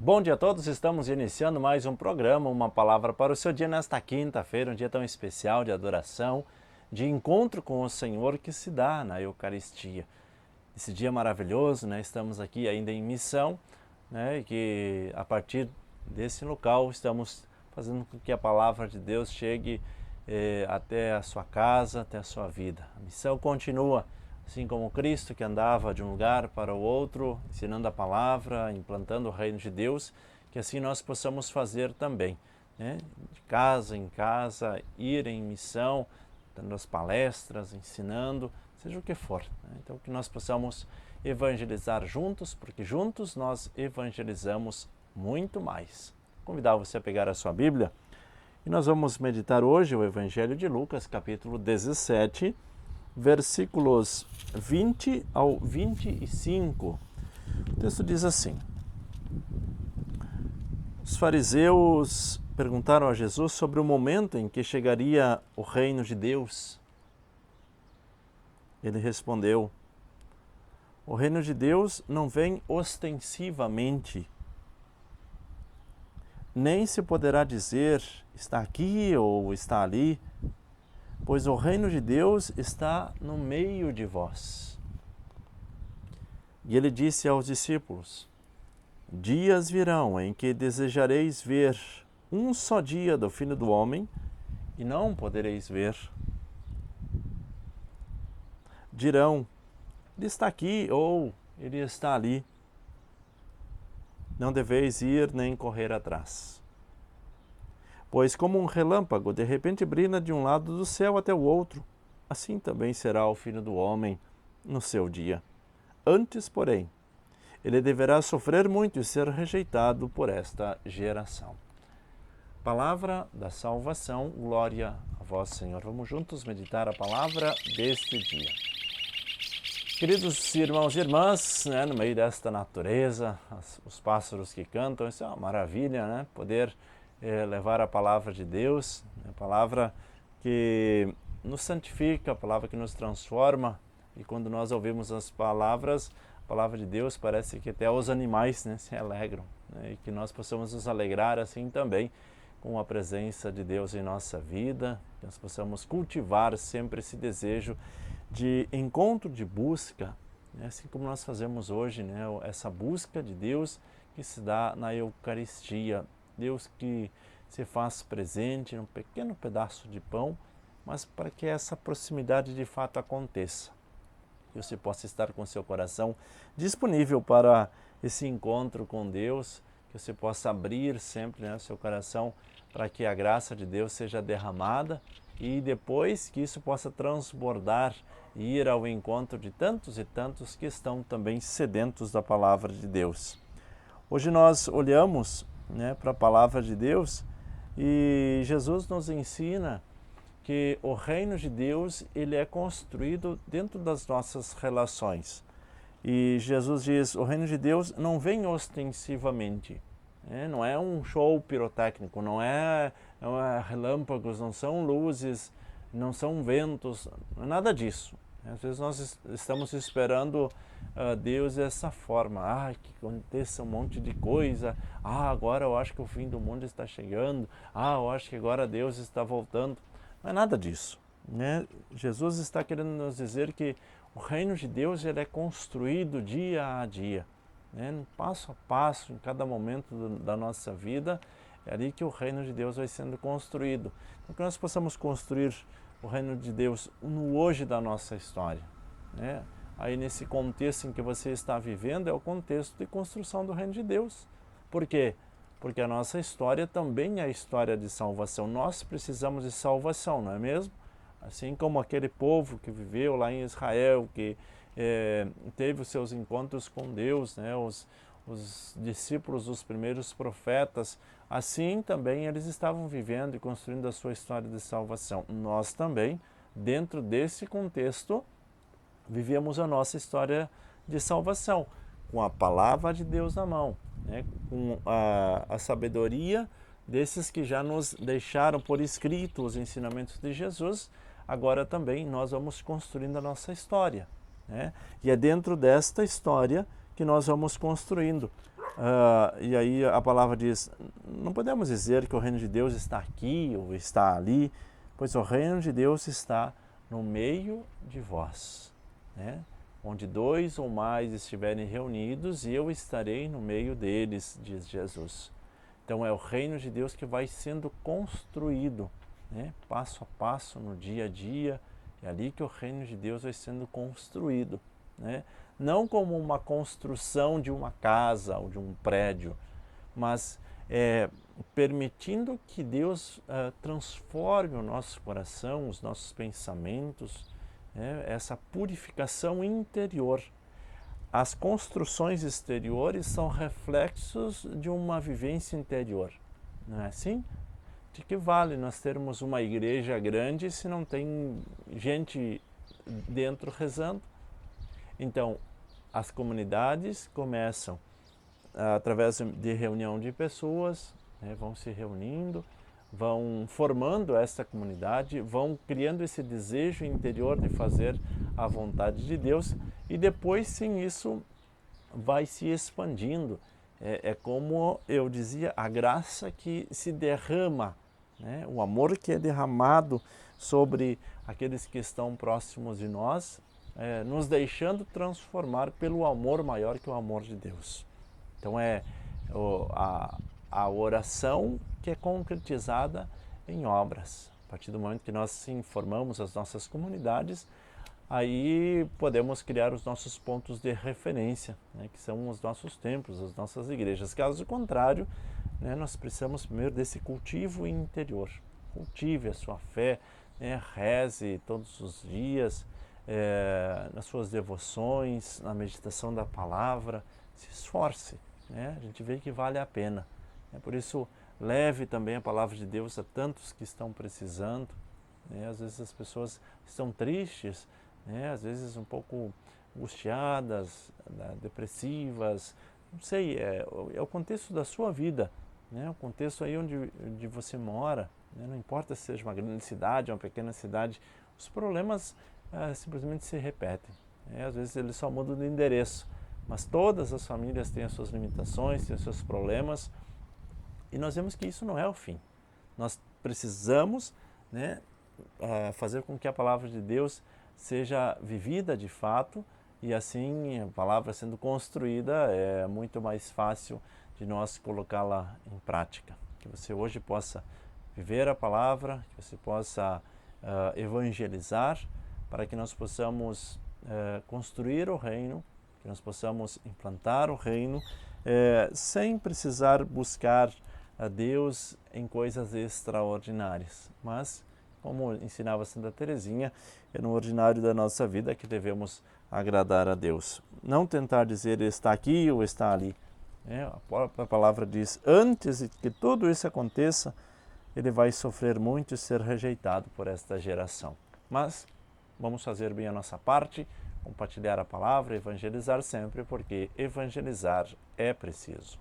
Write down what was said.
Bom dia a todos, estamos iniciando mais um programa, uma palavra para o seu dia nesta quinta-feira, um dia tão especial de adoração, de encontro com o Senhor que se dá na Eucaristia. Esse dia maravilhoso, né? Estamos aqui ainda em missão, né? E que a partir desse local estamos fazendo com que a palavra de Deus chegue até a sua casa, até a sua vida. A missão continua. Assim como Cristo, que andava de um lugar para o outro, ensinando a palavra, implantando o reino de Deus, que assim nós possamos fazer também, né? De casa em casa, ir em missão, dando as palestras, ensinando, seja o que for, né? Então que nós possamos evangelizar juntos, porque juntos nós evangelizamos muito mais. Vou convidar você a pegar a sua Bíblia e nós vamos meditar hoje o Evangelho de Lucas, capítulo 17, versículos 20 ao 25. O texto diz assim: Os fariseus perguntaram a Jesus sobre o momento em que chegaria o reino de Deus. Ele respondeu: O reino de Deus não vem ostensivamente, nem se poderá dizer está aqui ou está ali, pois o reino de Deus está no meio de vós. E ele disse aos discípulos: Dias virão em que desejareis ver um só dia do Filho do Homem e não podereis ver. Dirão: ele está aqui ou ele está ali. Não deveis ir nem correr atrás. Pois como um relâmpago de repente brilha de um lado do céu até o outro, assim também será o Filho do Homem no seu dia. Antes, porém, ele deverá sofrer muito e ser rejeitado por esta geração. Palavra da salvação, glória a vós, Senhor. Vamos juntos meditar a palavra deste dia. Queridos irmãos e irmãs, né, no meio desta natureza, os pássaros que cantam, isso é uma maravilha, né? Poder levar a palavra de Deus, a palavra que nos santifica, a palavra que nos transforma. E quando nós ouvimos as palavras, a palavra de Deus, parece que até os animais, né, se alegram, né? E que nós possamos nos alegrar assim também com a presença de Deus em nossa vida, que nós possamos cultivar sempre esse desejo de encontro, de busca, né? Assim como nós fazemos hoje, né? Essa busca de Deus que se dá na Eucaristia. Deus que se faz presente num pequeno pedaço de pão, mas para que essa proximidade de fato aconteça. Que você possa estar com seu coração disponível para esse encontro com Deus, que você possa abrir sempre, né, seu coração para que a graça de Deus seja derramada e depois que isso possa transbordar e ir ao encontro de tantos e tantos que estão também sedentos da palavra de Deus. Hoje nós olhamos, né, para a palavra de Deus e Jesus nos ensina que o reino de Deus ele é construído dentro das nossas relações. E Jesus diz, o reino de Deus não vem ostensivamente, né? Não é um show pirotécnico, não é relâmpagos, não são luzes, não são ventos, não é nada disso. Às vezes nós estamos esperando Deus dessa forma, que aconteça um monte de coisa, agora eu acho que o fim do mundo está chegando, eu acho que agora Deus está voltando. Não é nada disso, né? Jesus está querendo nos dizer que o reino de Deus ele é construído dia a dia, né? Passo a passo, em cada momento da nossa vida, é ali que o reino de Deus vai sendo construído. Então que nós possamos construir o reino de Deus no hoje da nossa história, né? Aí nesse contexto em que você está vivendo é o contexto de construção do reino de Deus. Por quê? Porque a nossa história também é a história de salvação. Nós precisamos de salvação, não é mesmo? Assim como aquele povo que viveu lá em Israel, que teve os seus encontros com Deus, né? Os discípulos dos primeiros profetas, assim também eles estavam vivendo e construindo a sua história de salvação. Nós também, dentro desse contexto, vivemos a nossa história de salvação, com a palavra de Deus na mão, né? Com a sabedoria desses que já nos deixaram por escrito os ensinamentos de Jesus. Agora também nós vamos construindo a nossa história, né? E é dentro desta história que nós vamos construindo E aí a palavra diz, não podemos dizer que o reino de Deus está aqui ou está ali, pois o reino de Deus está no meio de vós, né? Onde 2 ou mais estiverem reunidos, eu estarei no meio deles, diz Jesus. Então é o reino de Deus que vai sendo construído, né? Passo a passo, no dia a dia, é ali que o reino de Deus vai sendo construído, né? Não como uma construção de uma casa ou de um prédio, mas permitindo que Deus transforme o nosso coração, os nossos pensamentos, essa purificação interior. As construções exteriores são reflexos de uma vivência interior, não é assim? De que vale nós termos uma igreja grande se não tem gente dentro rezando? Então, as comunidades começam através de reunião de pessoas, né, vão se reunindo, vão formando essa comunidade, vão criando esse desejo interior de fazer a vontade de Deus e depois, sim, isso vai se expandindo. É como eu dizia, a graça que se derrama, né, o amor que é derramado sobre aqueles que estão próximos de nós, nos deixando transformar pelo amor maior que o amor de Deus. Então a oração que é concretizada em obras. A partir do momento que nós informamos as nossas comunidades, aí podemos criar os nossos pontos de referência, né, que são os nossos templos, as nossas igrejas. Caso contrário, né, nós precisamos primeiro desse cultivo interior. Cultive a sua fé, né, reze todos os dias, nas suas devoções, na meditação da palavra, se esforce. Né? A gente vê que vale a pena. Por isso, leve também a palavra de Deus a tantos que estão precisando. Né? Às vezes as pessoas estão tristes, né? Às vezes um pouco angustiadas, depressivas, não sei, é o contexto da sua vida, né? O contexto aí onde você mora, né? Não importa se seja uma grande cidade ou uma pequena cidade, os problemas simplesmente se repetem, né? Às vezes eles só mudam de endereço, mas todas as famílias têm as suas limitações, têm os seus problemas, e nós vemos que isso não é o fim. Nós precisamos, né, fazer com que a palavra de Deus seja vivida de fato, e assim a palavra sendo construída é muito mais fácil de nós colocá-la em prática. Que você hoje possa viver a palavra, que você possa evangelizar, para que nós possamos construir o reino, que nós possamos implantar o reino, sem precisar buscar a Deus em coisas extraordinárias, mas como ensinava Santa Teresinha, é no ordinário da nossa vida que devemos agradar a Deus. Não tentar dizer está aqui ou está ali. A própria palavra diz, antes de que tudo isso aconteça, ele vai sofrer muito e ser rejeitado por esta geração. Mas vamos fazer bem a nossa parte, compartilhar a palavra, evangelizar sempre, porque evangelizar é preciso.